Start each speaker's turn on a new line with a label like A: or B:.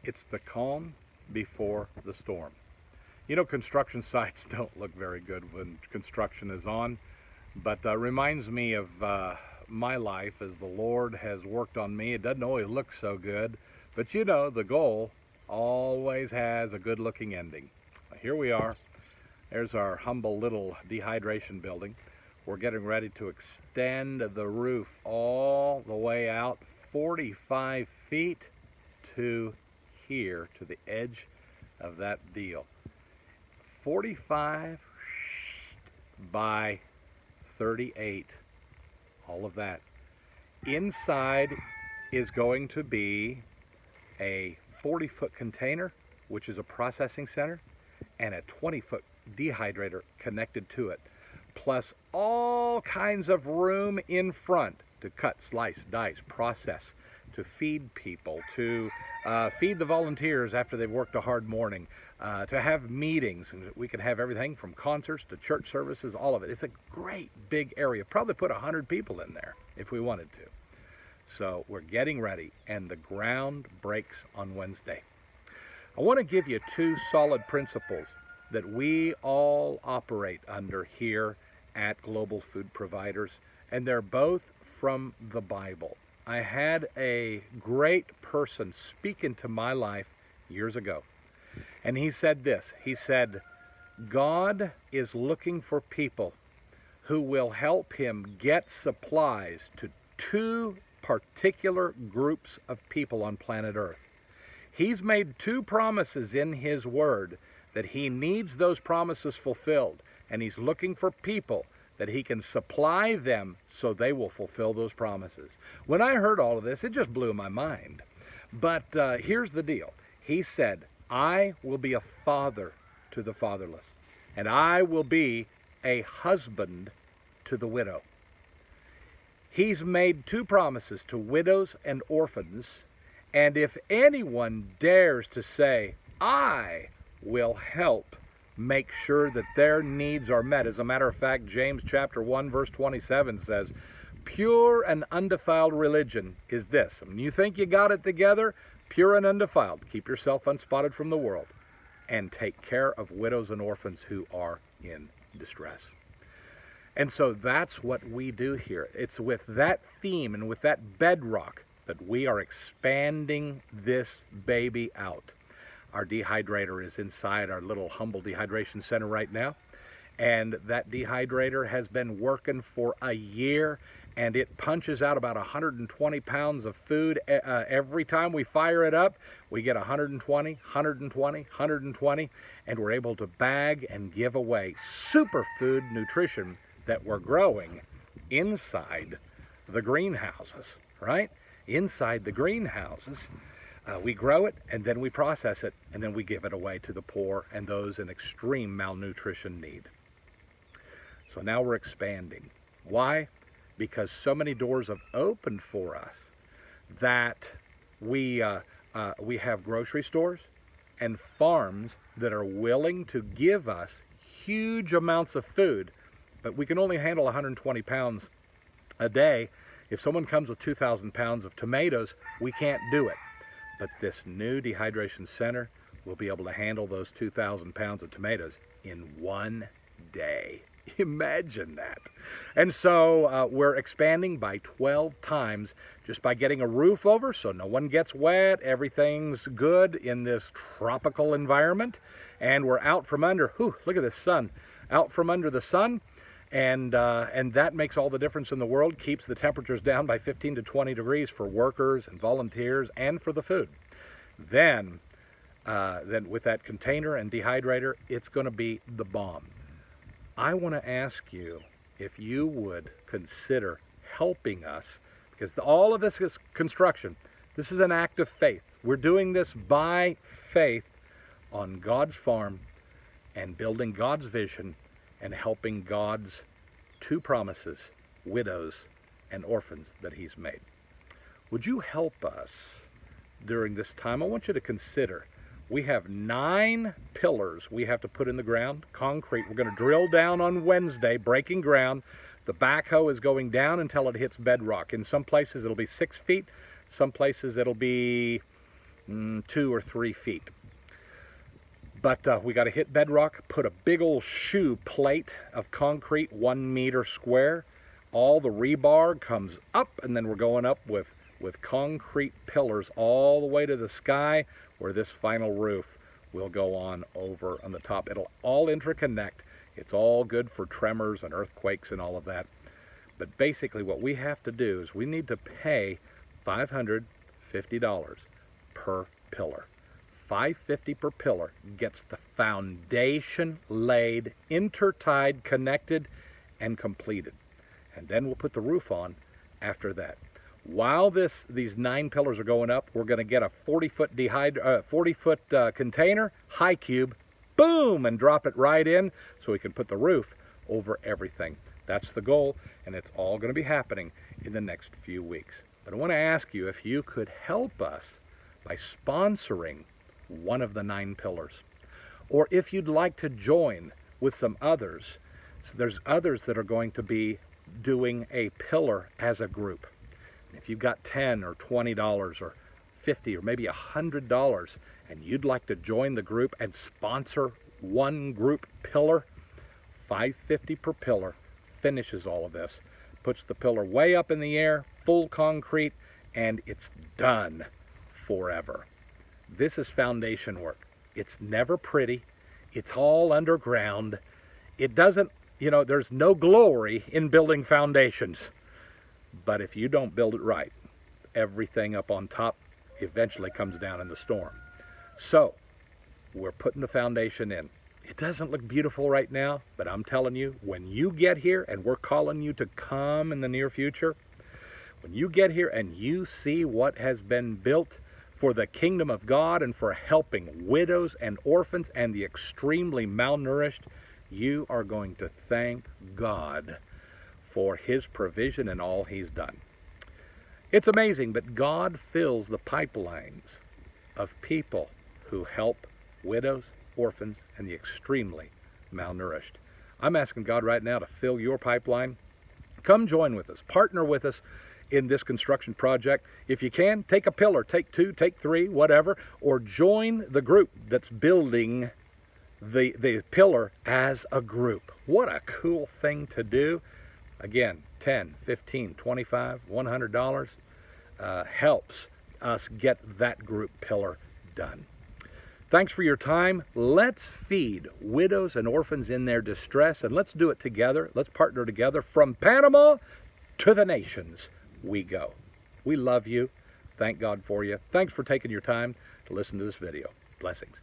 A: It's the calm before the storm. You know, construction sites don't look very good when construction is on, but reminds me of my life as the Lord has worked on me. It doesn't always look so good, but you know, the goal always has a good looking ending. Here we are. There's our humble little dehydration building. We're getting ready to extend the roof all the way out 45 feet to here, to the edge of that deal. 45 by 38, all of that. Inside is going to be a 40-foot container, which is a processing center, and a 20-foot dehydrator connected to it, plus all kinds of room in front to cut, slice, dice, process, to feed people, to feed the volunteers after they've worked a hard morning, to have meetings. We can have everything from concerts to church services, all of it. It's a great big area. Probably put 100 people in there if we wanted to. So we're getting ready, and the ground breaks on Wednesday. I want to give you two solid principles that we all operate under here at Global Food Providers, and they're both from the Bible. I had a great person speak into my life years ago, and he said this. He said, God is looking for people who will help him get supplies to two particular groups of people on planet Earth. He's made two promises in his word that he needs those promises fulfilled, and he's looking for people that he can supply them so they will fulfill those promises. When I heard all of this, it just blew my mind. But here's the deal. He said, I will be a father to the fatherless, and I will be a husband to the widow. He's made two promises to widows and orphans, and if anyone dares to say, I will help make sure that their needs are met. As a matter of fact, James chapter 1 verse 27 says, pure and undefiled religion is this. When you think you got it together, pure and undefiled, keep yourself unspotted from the world, and take care of widows and orphans who are in distress. And so that's what we do here. It's with that theme and with that bedrock that we are expanding this baby out. Our dehydrator is inside our little humble dehydration center right now, and that dehydrator has been working for a year, and it punches out about 120 pounds of food every time we fire it up. We get 120, 120, 120, and we're able to bag and give away superfood nutrition that we're growing inside the greenhouses, right? Inside the greenhouses. We grow it, and then we process it, and then we give it away to the poor and those in extreme malnutrition need. So now we're expanding. Why? Because so many doors have opened for us that we have grocery stores and farms that are willing to give us huge amounts of food, but we can only handle 120 pounds a day. If someone comes with 2,000 pounds of tomatoes, we can't do it. But this new dehydration center will be able to handle those 2,000 pounds of tomatoes in one day. Imagine that. And so we're expanding by 12 times just by getting a roof over so no one gets wet. Everything's good in this tropical environment. And we're out from under, look at this sun, out from under the sun. And that makes all the difference in the world, keeps the temperatures down by 15 to 20 degrees for workers and volunteers and for the food. Then with that container and dehydrator, it's going to be the bomb. I want to ask you if you would consider helping us, because all of this is construction. This is an act of faith. We're doing this by faith on God's farm and building God's vision and helping God's two promises, widows and orphans that he's made. Would you help us during this time? I want you to consider, we have 9 pillars we have to put in the ground, concrete. We're going to drill down on Wednesday, breaking ground. The backhoe is going down until it hits bedrock. In some places it'll be 6 feet. Some places it'll be 2 or 3 feet. But we got to hit bedrock, put a big old shoe plate of concrete 1 meter square. All the rebar comes up, and then we're going up with concrete pillars all the way to the sky, where this final roof will go on over on the top. It'll all interconnect. It's all good for tremors and earthquakes and all of that. But basically what we have to do is we need to pay $550 per pillar. $550 per pillar gets the foundation laid, intertied, connected, and completed. And then we'll put the roof on after that. While these 9 pillars are going up, we're going to get a 40-foot container, high cube, boom, and drop it right in so we can put the roof over everything. That's the goal, and it's all going to be happening in the next few weeks. But I want to ask you if you could help us by sponsoring one of the 9 pillars, or if you'd like to join with some others. So there's others that are going to be doing a pillar as a group. If you've got $10 or $20 or $50 or maybe $100 and you'd like to join the group and sponsor one group pillar, $550 per pillar finishes all of this, puts the pillar way up in the air, full concrete, and it's done forever. This is foundation work. It's never pretty. It's all underground. It doesn't, there's no glory in building foundations. But if you don't build it right, everything up on top eventually comes down in the storm. So we're putting the foundation in. It doesn't look beautiful right now, but I'm telling you, when you get here, and we're calling you to come in the near future, when you get here and you see what has been built for the kingdom of God and for helping widows and orphans and the extremely malnourished, you are going to thank God for his provision and all he's done. It's amazing, but God fills the pipelines of people who help widows, orphans, and the extremely malnourished. I'm asking God right now to fill your pipeline. Come join with us, partner with us in this construction project. If you can, take a pillar, take 2, take 3, whatever, or join the group that's building the pillar as a group. What a cool thing to do. Again, $10, $15, $25, $100 helps us get that group pillar done. Thanks for your time. Let's feed widows and orphans in their distress, and let's do it together. Let's partner together. From Panama to the nations we go. We love you. Thank God for you. Thanks for taking your time to listen to this video. Blessings.